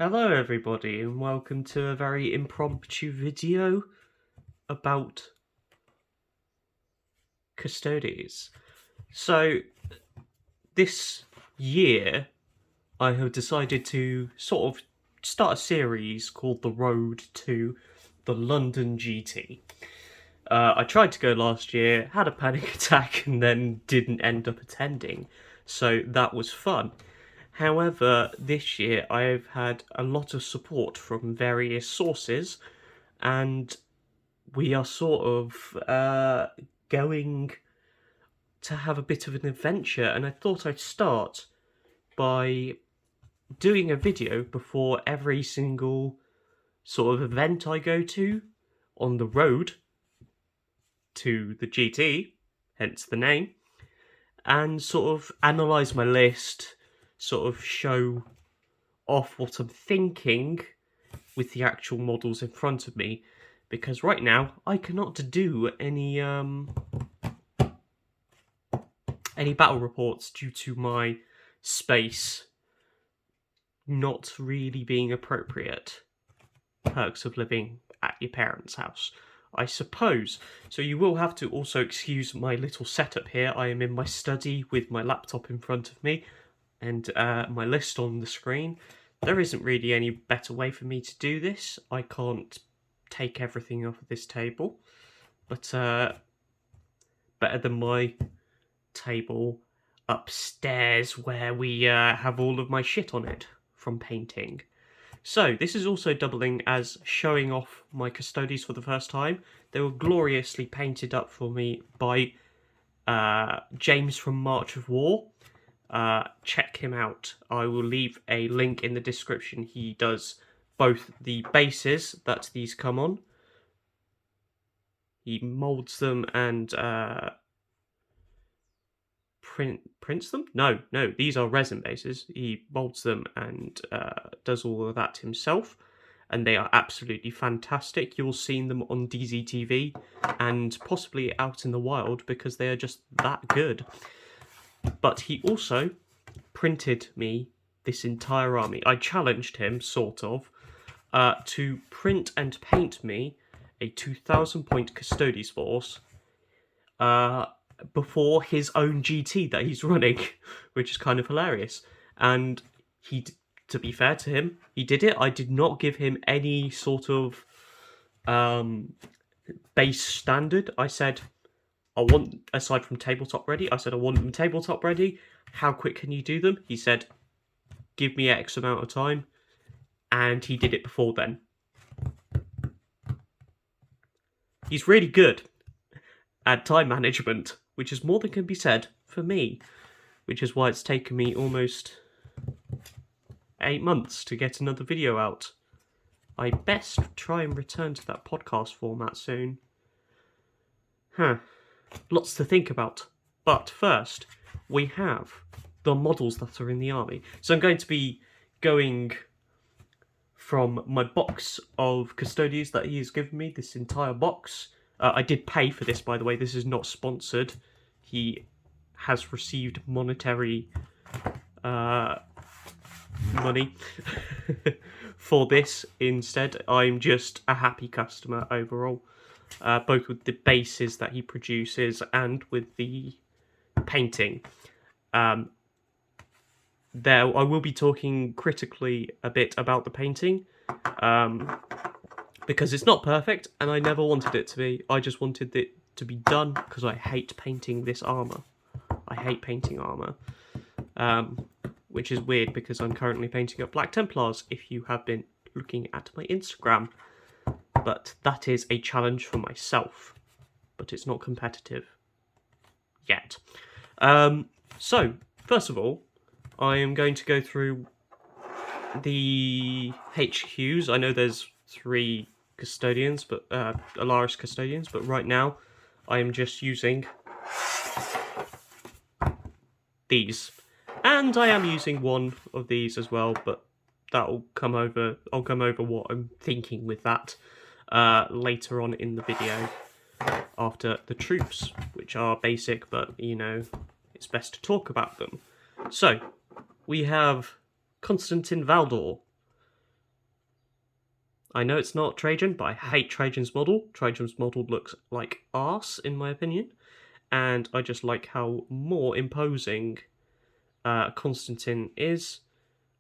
Hello everybody and welcome to a very impromptu video about Custodes. So this year I have decided to sort of start a series called The Road to the London GT. I tried to go last year, had a panic attack and then didn't end up attending, so that was fun. However, this year I've had a lot of support from various sources, and we are sort of going to have a bit of an adventure. And I thought I'd start by doing a video before every single sort of event I go to on the road to the GT, hence the name, and sort of analyse my list, sort of show off what I'm thinking with the actual models in front of me, because right now I cannot do any battle reports due to my space not really being appropriate. Perks of living at your parents' house, I suppose. So you will have to also excuse my little setup here. I am in my study with my laptop in front of me and my list on the screen. There isn't really any better way for me to do this. I can't take everything off of this table, but better than my table upstairs where we have all of my shit on it from painting. So this is also doubling as showing off my Custodes for the first time. They were gloriously painted up for me by James from March of War. Check him out. I will leave a link in the description. He does both the bases that these come on. He molds them and prints them? No, these are resin bases. He molds them and does all of that himself, and they are absolutely fantastic. You'll see them on DZTV and possibly out in the wild because they are just that good. But he also printed me this entire army. I challenged him, sort of, to print and paint me a 2,000 point Custodes force before his own GT that he's running, which is kind of hilarious. And he, to be fair to him, he did it. I did not give him any sort of base standard. I said, I want, aside from tabletop ready, I said, I want them tabletop ready. How quick can you do them? He said, give me X amount of time. And he did it before then. He's really good at time management, which is more than can be said for me, which is why it's taken me almost 8 months to get another video out. I best try and return to that podcast format soon. Lots to think about. But first, we have the models that are in the army. So I'm going to be going from my box of Custodes that he has given me, this entire box. I did pay for this, by the way. This is not sponsored. He has received monetary money for this instead. I'm just a happy customer overall, both with the bases that he produces and with the painting. There, I will be talking critically a bit about the painting, because it's not perfect, and I never wanted it to be. I just wanted it to be done because I hate painting this armor. I hate painting armor, which is weird because I'm currently painting up Black Templars, if you have been looking at my Instagram. But that is a challenge for myself, but it's not competitive yet. So, first of all, I am going to go through the HQs. I know there's 3 custodians, but Alaris custodians, but right now I am just using these. And I am using one of these as well, but that'll come over. I'll come over what I'm thinking with that later on in the video after the troops, which are basic, but you know, it's best to talk about them. So, we have Constantine Valdor. I know it's not Trajan, but I hate Trajan's model. Trajan's model looks like arse, in my opinion, and I just like how more imposing Constantine is.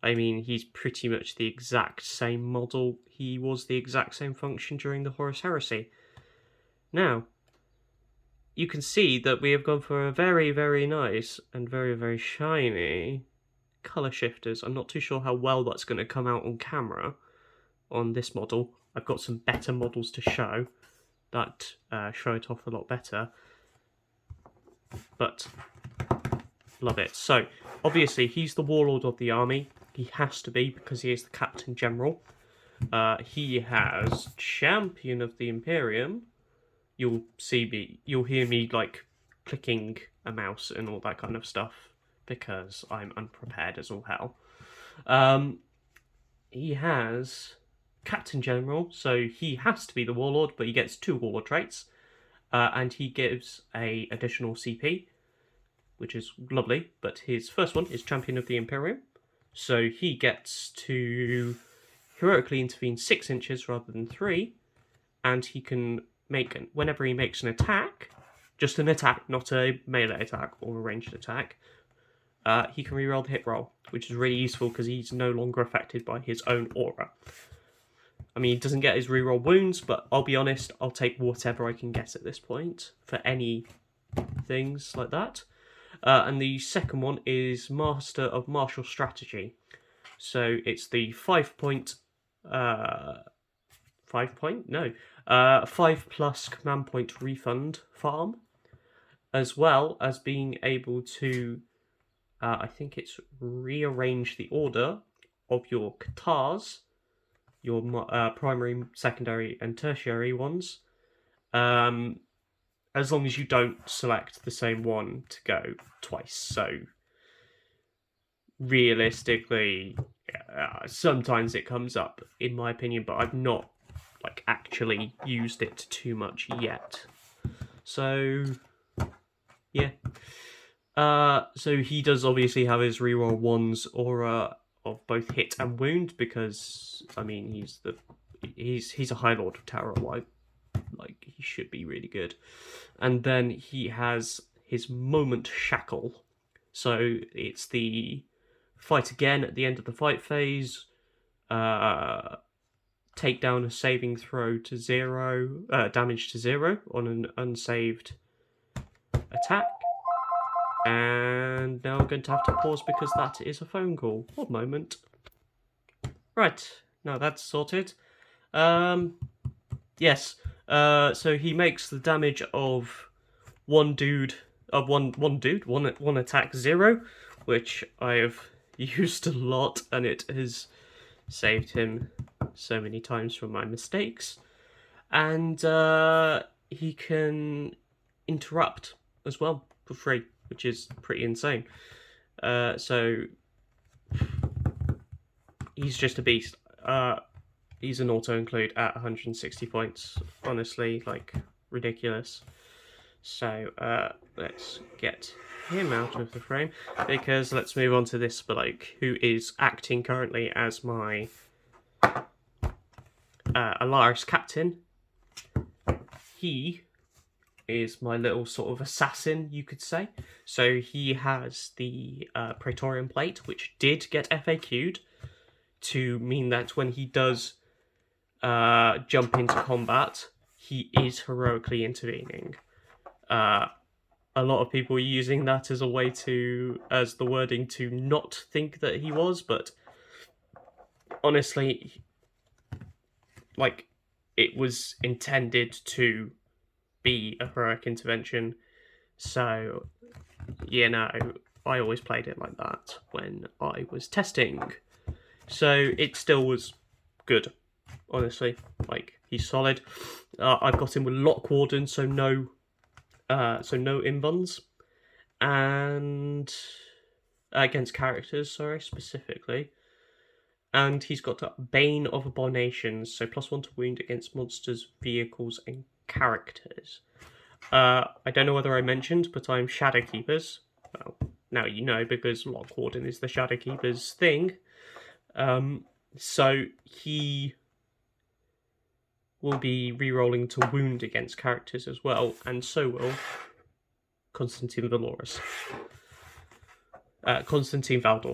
I mean, he's pretty much the exact same model. He was the exact same function during the Horus Heresy. Now, you can see that we have gone for a very, very nice and very, very shiny colour shifters. I'm not too sure how well that's going to come out on camera on this model. I've got some better models to show that show it off a lot better. But, love it. So, obviously, he's the warlord of the army. He has to be because he is the captain general. He has champion of the Imperium. You'll hear me like clicking a mouse and all that kind of stuff because I'm unprepared as all hell. He has Captain General, so he has to be the Warlord, but he gets 2 Warlord traits, and he gives a additional CP, which is lovely. But his first one is Champion of the Imperium, so he gets to heroically intervene 6 inches rather than 3, and he can whenever he makes an attack, just an attack, not a melee attack or a ranged attack, he can reroll the hit roll, which is really useful because he's no longer affected by his own aura. I mean, he doesn't get his reroll wounds, but I'll be honest, I'll take whatever I can get at this point for any things like that. And the second one is Master of Martial Strategy. So it's the 5 point... 5 point? No. 5 plus command point refund farm, as well as being able to, I think it's rearrange the order of your katars, your primary, secondary, and tertiary ones, as long as you don't select the same one to go twice. So, realistically, sometimes it comes up, in my opinion, but I've not actually used it too much yet. So yeah. So he does obviously have his reroll ones aura of both hit and wound because I mean he's a High Lord of Terror, like he should be really good. And then he has his Moment Shackle. So it's the fight again at the end of the fight phase. Take down a saving throw to 0, damage to 0 on an unsaved attack. And now I'm going to have to pause because that is a phone call. 1 moment. Right, now that's sorted. Yes, so he makes the damage of one attack 0, which I have used a lot, and it has saved him so many times from my mistakes. And he can interrupt as well for free, which is pretty insane. So he's just a beast. He's an auto-include at 160 points. Honestly, ridiculous. So let's get him out of the frame, because let's move on to this Spelake, who is acting currently as my Alaris captain. He is my little sort of assassin, you could say. So he has the Praetorian Plate, which did get FAQ'd to mean that when he does jump into combat, he is heroically intervening. A lot of people are using that as a way as the wording to not think that he was, but honestly, it was intended to be a heroic intervention. So, I always played it like that when I was testing. So it still was good, honestly. He's solid. I've got him with Lock Warden, so no invuns, and against characters, specifically. And he's got Bane of Abominations, so +1 to wound against monsters, vehicles, and characters. I don't know whether I mentioned, but I'm Shadowkeepers. Well, now you know, because Lock Warden is the Shadowkeepers thing. So he will be re-rolling to wound against characters as well, and so will Constantine Valdor,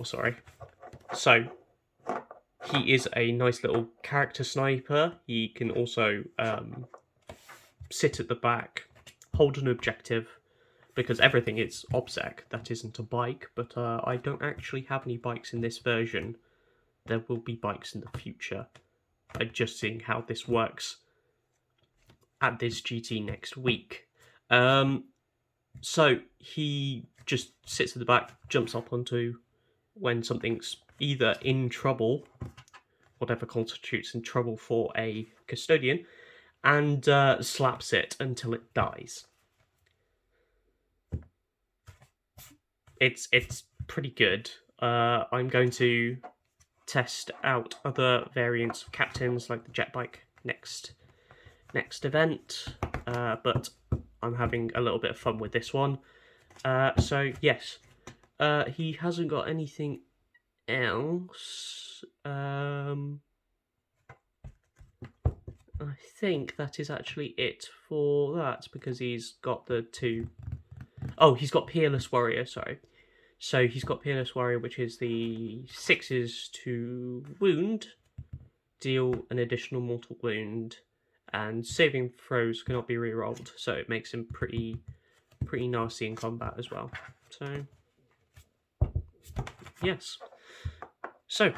sorry. So, he is a nice little character sniper. He can also sit at the back, hold an objective, because everything is OBSEC, that isn't a bike, but I don't actually have any bikes in this version. There will be bikes in the future. I'm just seeing how this works at this GT next week. So he just sits at the back, jumps up onto when something's either in trouble, whatever constitutes in trouble for a custodian, and slaps it until it dies. It's pretty good. I'm going to test out other variants of captains like the jet bike next event, but I'm having a little bit of fun with this one. So yes, he hasn't got anything else. I think that is actually it for that, because he's got the two. Oh, he's got Peerless Warrior, sorry. So he's got Peerless Warrior, which is the 6s to wound, deal an additional mortal wound, and saving throws cannot be re-rolled, so it makes him pretty nasty in combat as well. So, yes. So,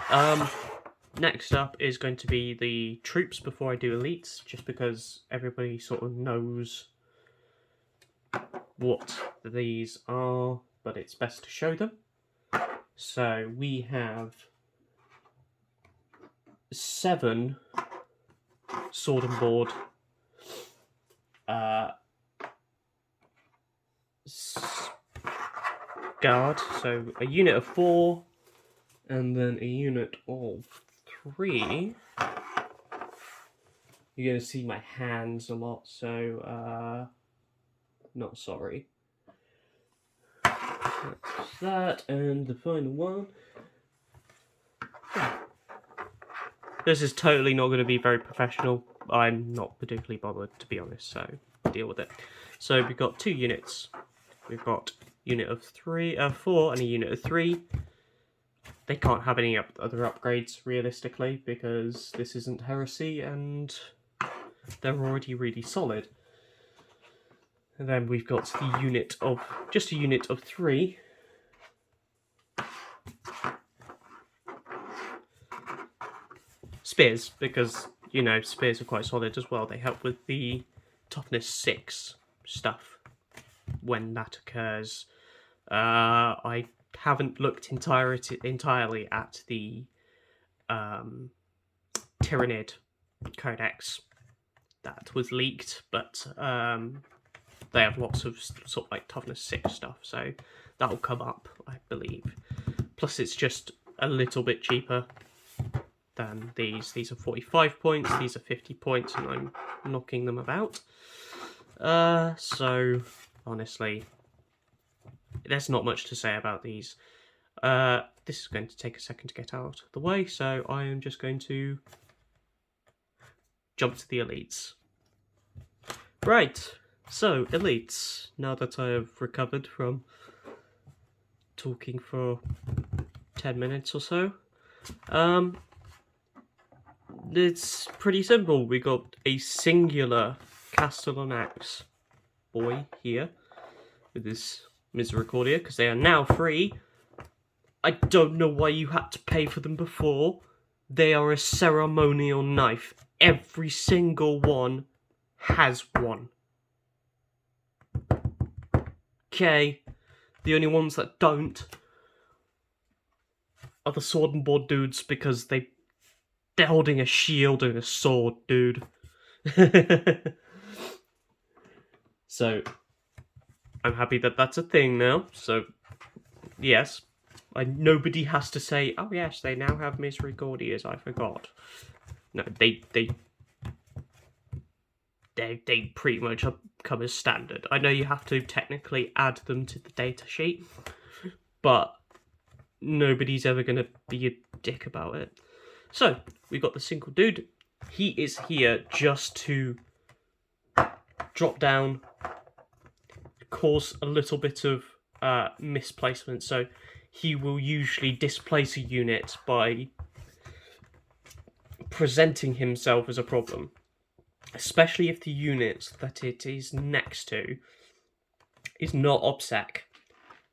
next up is going to be the troops before I do elites, just because everybody sort of knows what these are, but it's best to show them. So we have 7 sword and board guard, so a unit of 4 and then a unit of 3. You're going to see my hands a lot, so not sorry. That's that, and the final one. This is totally not going to be very professional. I'm not particularly bothered, to be honest, so deal with it. So we've got 2 units. We've got a unit of 4 and a unit of 3. They can't have any other upgrades, realistically, because this isn't Heresy, and they're already really solid. And then we've got the unit of, just a unit of 3. Spears, because, you know, spears are quite solid as well. They help with the toughness 6 stuff when that occurs. I haven't looked entirely at the Tyrannid Codex that was leaked, but they have lots of sort of like toughness 6 stuff, so that'll come up, I believe. Plus it's just a little bit cheaper than these. These are 45 points, these are 50 points, and I'm knocking them about. So, honestly, there's not much to say about these. This is going to take a second to get out of the way, so I am just going to jump to the elites. Right, so elites. Now that I have recovered from talking for 10 minutes or so, it's pretty simple. We got a singular Castellanax boy here with his Misericordia, because they are now free. I don't know why you had to pay for them before. They are a ceremonial knife. Every single one has one. Okay, the only ones that don't are the sword and board dudes, because they're holding a shield and a sword, dude. So, I'm happy that that's a thing now. So, yes, nobody has to say, oh yes, they now have Misericordias, I forgot. No, they pretty much come as standard. I know you have to technically add them to the data sheet, but nobody's ever going to be a dick about it. So, we've got the single dude. he is here just to drop down, cause a little bit of misplacement. So he will usually displace a unit by presenting himself as a problem, especially if the unit that it is next to is not OBSEC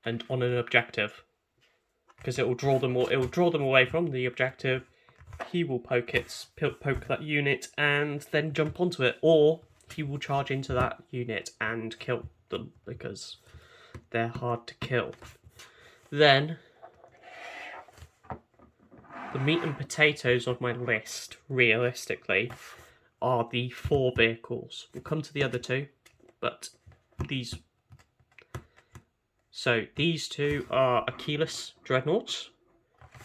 and on an objective, because it will draw them away from the objective. He will poke that unit and then jump onto it, or he will charge into that unit and kill them because they're hard to kill. Then the meat and potatoes of my list, realistically, are the 4 vehicles. We'll come to the other 2, but these. So these 2 are Achilles Dreadnoughts.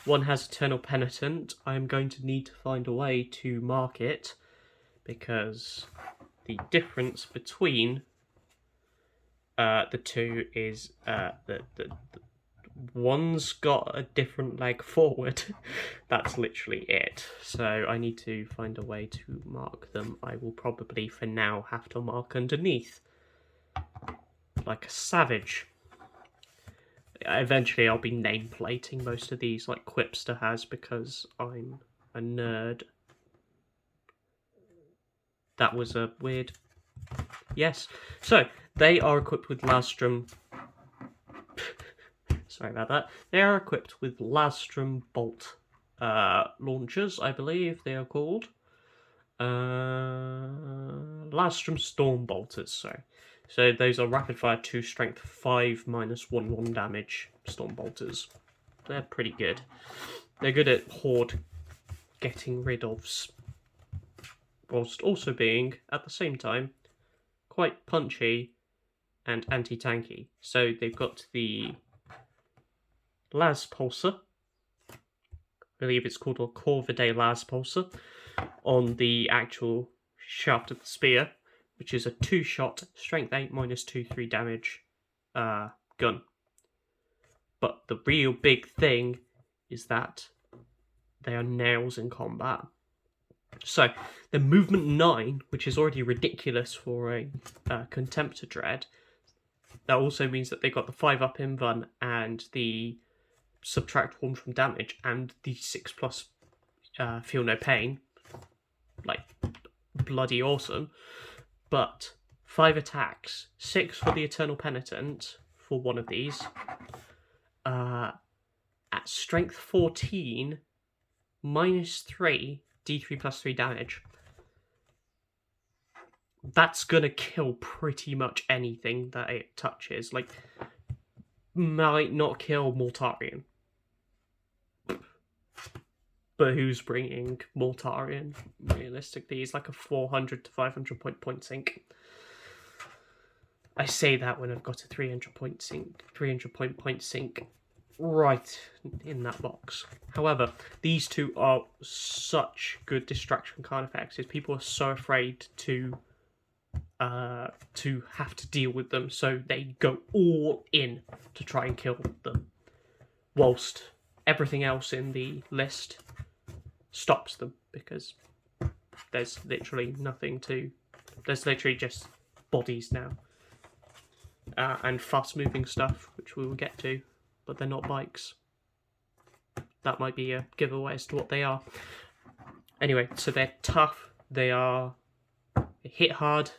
One has Eternal Penitent. I'm going to need to find a way to mark it, because the difference between the 2 is the one's got a different leg forward. That's literally it. So I need to find a way to mark them. I will probably, for now, have to mark underneath, like a savage. Eventually I'll be nameplating most of these like Quipster has, because I'm a nerd. That was a weird... Yes. So, they are equipped with Lasstrom... Sorry about that. They are equipped with Lasstrom bolt launchers, I believe they are called. Lasstrom storm bolters, sorry. So those are rapid fire 2 strength 5 -1/1 damage storm bolters. They're pretty good. They're good at horde getting rid ofs, whilst also being, at the same time, quite punchy and anti-tanky. So they've got the Las Pulsar. I believe it's called a Corvidae Las Pulsar on the actual shaft of the spear, which is a 2-shot, strength 8 -2/3 damage gun. But the real big thing is that they are nails in combat. So, the movement 9, which is already ridiculous for a Contemptor Dread, that also means that they got the 5-up invuln and the subtract 1 from damage and the 6+ feel no pain. Like, bloody awesome. But 5 attacks, 6 for the Eternal Penitent for one of these. At strength 14, -3, D3 + 3 damage. That's gonna kill pretty much anything that it touches. Like, might not kill Mortarion. But who's bringing Mortarion? Realistically, he's like a 400 to 500 point sink. I say that when I've got a 300 point sink right in that box. However, these 2 are such good distraction card effects. People are so afraid to have to deal with them, so they go all in to try and kill them, whilst everything else in the list stops them, because there's literally nothing to... There's literally just bodies now. And fast-moving stuff, which we will get to, but they're not bikes. That might be a giveaway as to what they are. Anyway, so they're tough, they hit hard.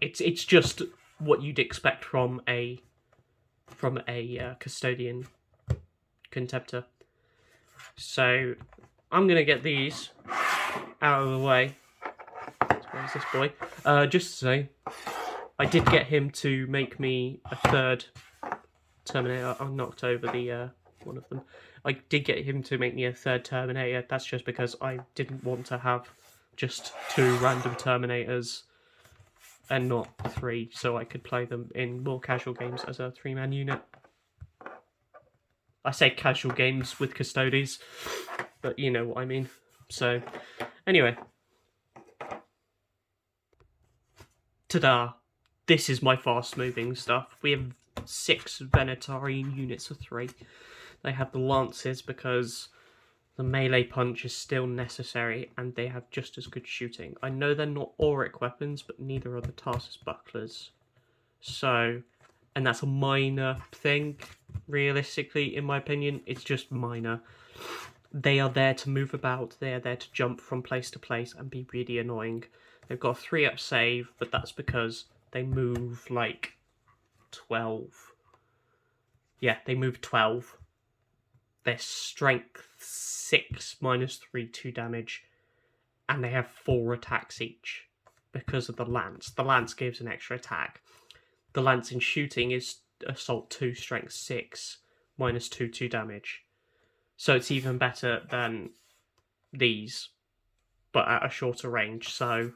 It's just what you'd expect from a Custodian Contemptor. So I'm gonna get these out of the way. Where's this boy? Just to say, I did get him to make me a 3rd Terminator. I knocked over the one of them. I did get him to make me a 3rd Terminator. That's just because I didn't want to have just 2 random Terminators and not 3, so I could play them in more casual games as a 3-man unit. I say casual games with Custodes, but you know what I mean. So, anyway. Ta-da! This is my fast-moving stuff. We have 6 Venetarian units of 3. They have the Lances because the melee punch is still necessary, and they have just as good shooting. I know they're not auric weapons, but neither are the Tarsus bucklers. So, and that's a minor thing, realistically, in my opinion. It's just minor. They are there to move about, they are there to jump from place to place and be really annoying. They've got a 3-up save, but that's because they move like 12. Yeah, they move 12. Their strength 6 minus 3, 2 damage, and they have 4 attacks each because of the lance. The lance gives an extra attack. The lance in shooting is assault 2, strength 6, minus 2, 2 damage. So it's even better than these, but at a shorter range. So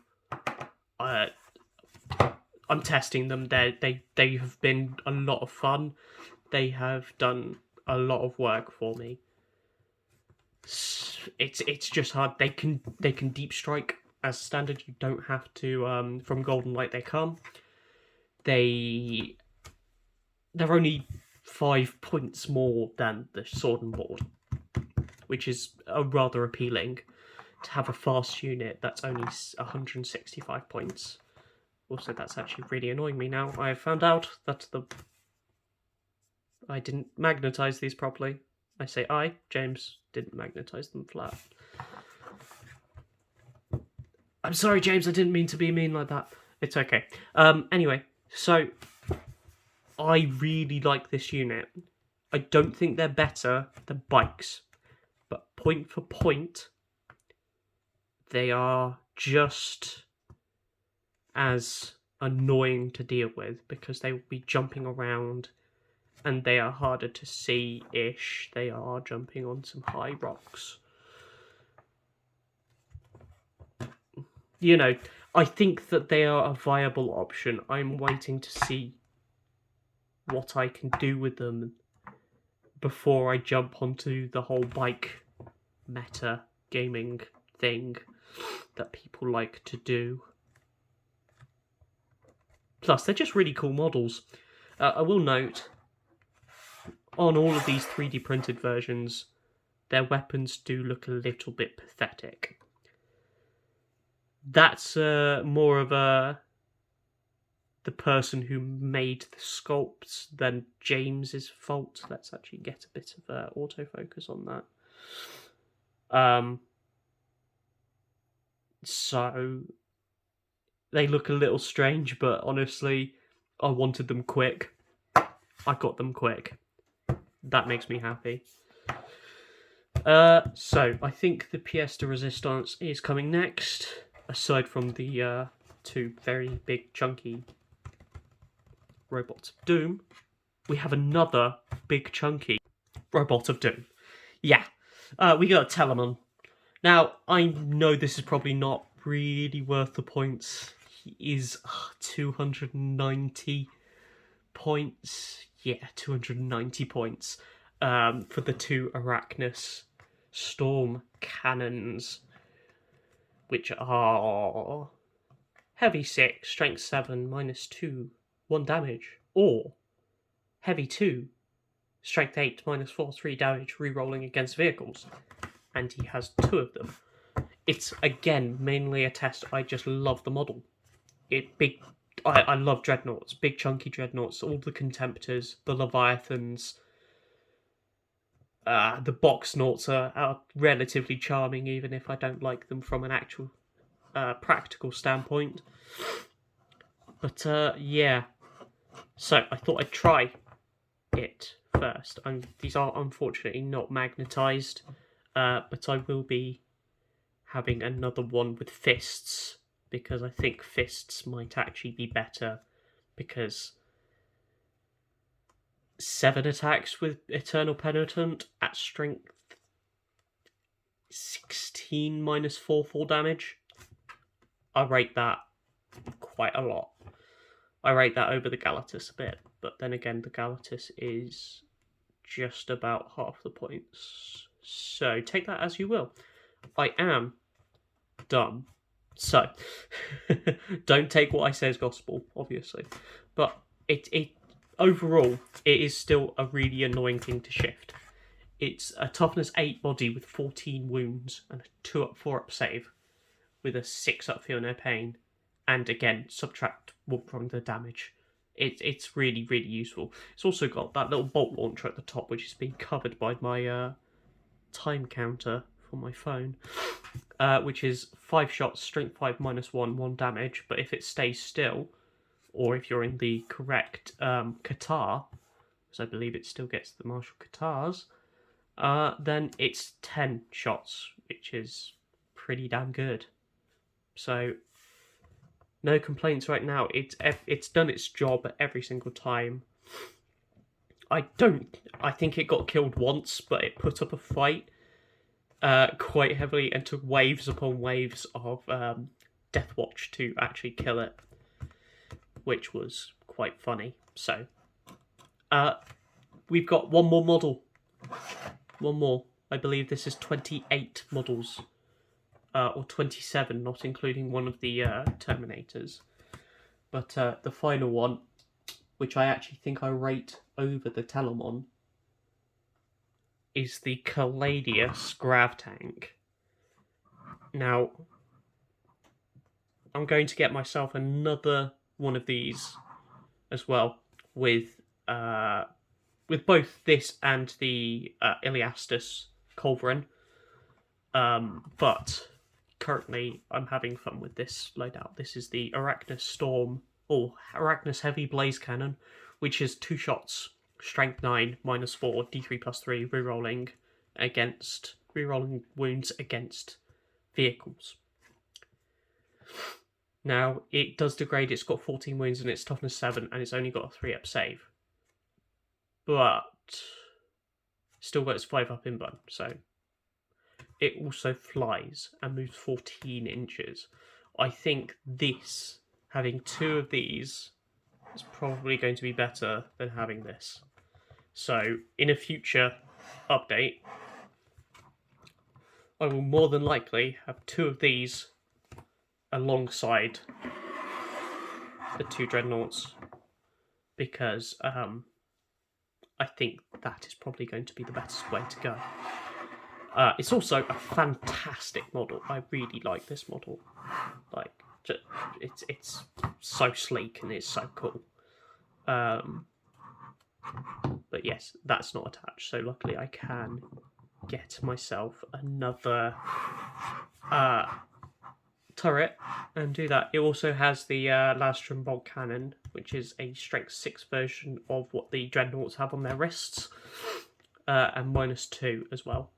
I'm testing them. They have been a lot of fun. They have done a lot of work for me. It's just hard. They can deep strike as standard. You don't have to from Golden Light they come. They're only 5 points more than the Sword and Board, which is rather appealing to have a fast unit that's only 165 points. Also, that's actually really annoying me now. I have found out that I didn't magnetize these properly. I say James didn't magnetize them flat. I'm sorry, James, I didn't mean to be mean like that. It's okay. Anyway, so I really like this unit. I don't think they're better than bikes, but point for point, they are just as annoying to deal with because they will be jumping around and they are harder to see-ish. They are jumping on some high rocks. You know, I think that they are a viable option. I'm waiting to see what I can do with them before I jump onto the whole bike meta gaming thing that people like to do. Plus, they're just really cool models. I will note, on all of these 3D printed versions, their weapons do look a little bit pathetic. That's more of the person who made the sculpts than James's fault. Let's actually get a bit of autofocus on that. So they look a little strange, but honestly, I wanted them quick. I got them quick. That makes me happy. So I think the pièce de résistance is coming next. Aside from the 2 very big chunky robots of doom, we have another big chunky robot of doom. Yeah, we got Telemon. Now, I know this is probably not really worth the points. He is 290 points. Yeah, 290 points for the 2 Arachnus Storm Cannons, which are Heavy 6, Strength 7, minus 2, 1 damage, or Heavy 2, Strength 8, minus 4, 3 damage, re-rolling against vehicles. And he has 2 of them. It's, again, mainly a test. I just love the model. I love Dreadnoughts, big chunky Dreadnoughts, all the Contemptors, the Leviathans. The Boxnauts are relatively charming, even if I don't like them from an actual practical standpoint. But yeah, so I thought I'd try it first. These are unfortunately not magnetized, but I will be having another one with fists, because I think fists might actually be better, because 7 attacks with Eternal Penitent at strength 16 minus 4 damage. I rate that quite a lot. I rate that over the Galatus a bit, but then again, the Galatus is just about half the points. So take that as you will. I am done. So don't take what I say as gospel, obviously. But it overall, it is still a really annoying thing to shift. It's a toughness 8 body with 14 wounds and a 4 up save with a 6 up feel no pain, and again subtract 1 from the damage. It's really, really useful. It's also got that little bolt launcher at the top, which is being covered by my time counter for my phone, which is 5 shots, strength 5 -1, 1 damage. But if it stays still, or if you're in the correct Qatar, because I believe it still gets the martial Qatars, then it's 10 shots, which is pretty damn good. So no complaints right now. It's done its job every single time. I think it got killed once, but it put up a fight quite heavily and took waves upon waves of Death Watch to actually kill it, which was quite funny. So we've got one more model. One more. I believe this is 28 models. Or 27, not including one of the Terminators. But the final one, which I actually think I rate over the Telemon, is the Caladius Grav Tank. Now, I'm going to get myself another one of these as well, with both this and the Iliastus Culverin. But currently I'm having fun with this loadout. This is the Arachnus Storm, or Arachnus Heavy Blaze Cannon, which is 2 shots, strength 9, -4, d3+3, rerolling wounds against vehicles. Now, it does degrade, it's got 14 wounds and it's toughness 7, and it's only got a 3-up save. But still got its 5-up in button, so it also flies and moves 14 inches. I think this, having 2 of these, is probably going to be better than having this. So, in a future update, I will more than likely have 2 of these alongside the 2 Dreadnoughts, because I think that is probably going to be the best way to go. It's also a fantastic model. I really like this model. Like, it's so sleek and it's so cool. But yes, that's not attached. So luckily, I can get myself another turret and do that. It also has the Lastrum Bolt Cannon, which is a strength 6 version of what the Dreadnoughts have on their wrists, and -2 as well.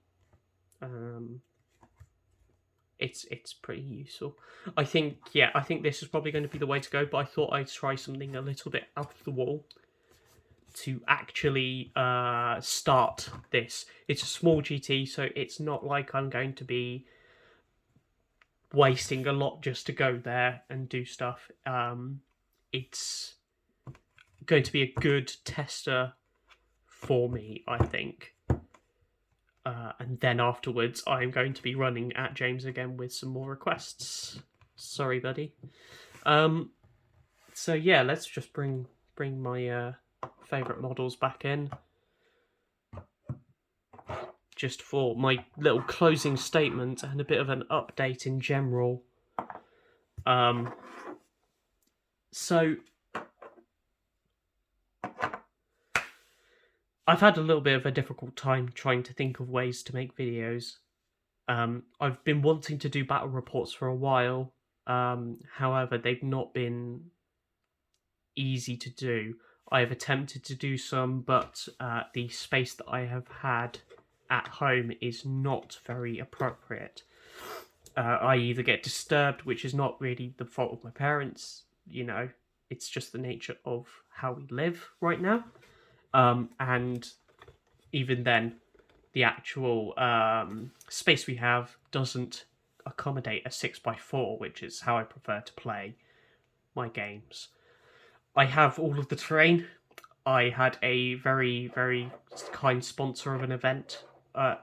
It's pretty useful. I think this is probably going to be the way to go, but I thought I'd try something a little bit out of the wall to actually start this. It's a small GT, so it's not like I'm going to be wasting a lot just to go there and do stuff. It's going to be a good tester for me, I think. And then afterwards, I'm going to be running at James again with some more requests. Sorry, buddy. So yeah, let's just bring my favourite models back in, just for my little closing statement and a bit of an update in general. So I've had a little bit of a difficult time trying to think of ways to make videos. I've been wanting to do battle reports for a while. However, they've not been easy to do. I have attempted to do some, but the space that I have had at home is not very appropriate. I either get disturbed, which is not really the fault of my parents, it's just the nature of how we live right now. And even then, the actual space we have doesn't accommodate a 6x4, which is how I prefer to play my games. I have all of the terrain. I had a very, very kind sponsor of an event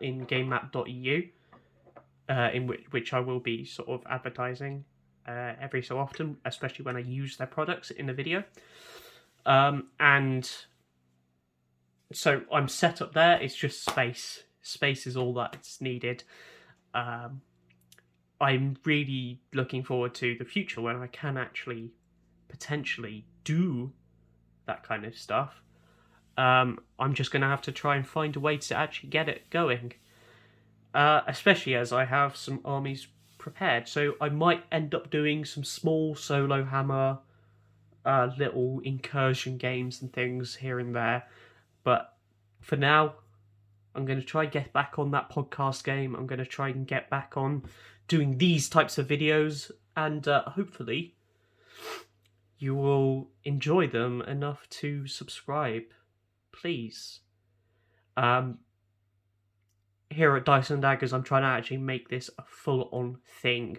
in GameMap.eu, in which I will be sort of advertising every so often, especially when I use their products in a video. And so I'm set up there. It's just space space is all that's needed. I'm really looking forward to the future when I can actually potentially do that kind of stuff. I'm just going to have to try and find a way to actually get it going. Especially as I have some armies prepared. So I might end up doing some small solo hammer, little incursion games and things here and there. But for now, I'm going to try and get back on that podcast game. I'm going to try and get back on doing these types of videos, and hopefully you will enjoy them enough to subscribe. Please. Here at Dice and Daggers, I'm trying to actually make this a full-on thing.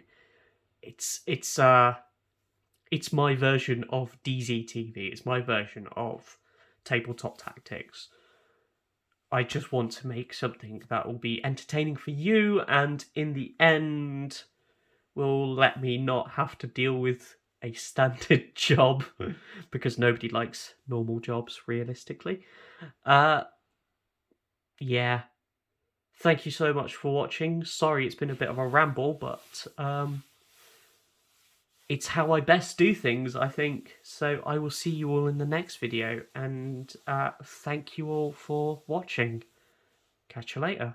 It's my version of DZTV. It's my version of tabletop tactics. I just want to make something that will be entertaining for you, and in the end will let me not have to deal with a standard job, because nobody likes normal jobs, realistically. Yeah. Thank you so much for watching. Sorry it's been a bit of a ramble, but it's how I best do things, I think. So I will see you all in the next video, and thank you all for watching. Catch you later.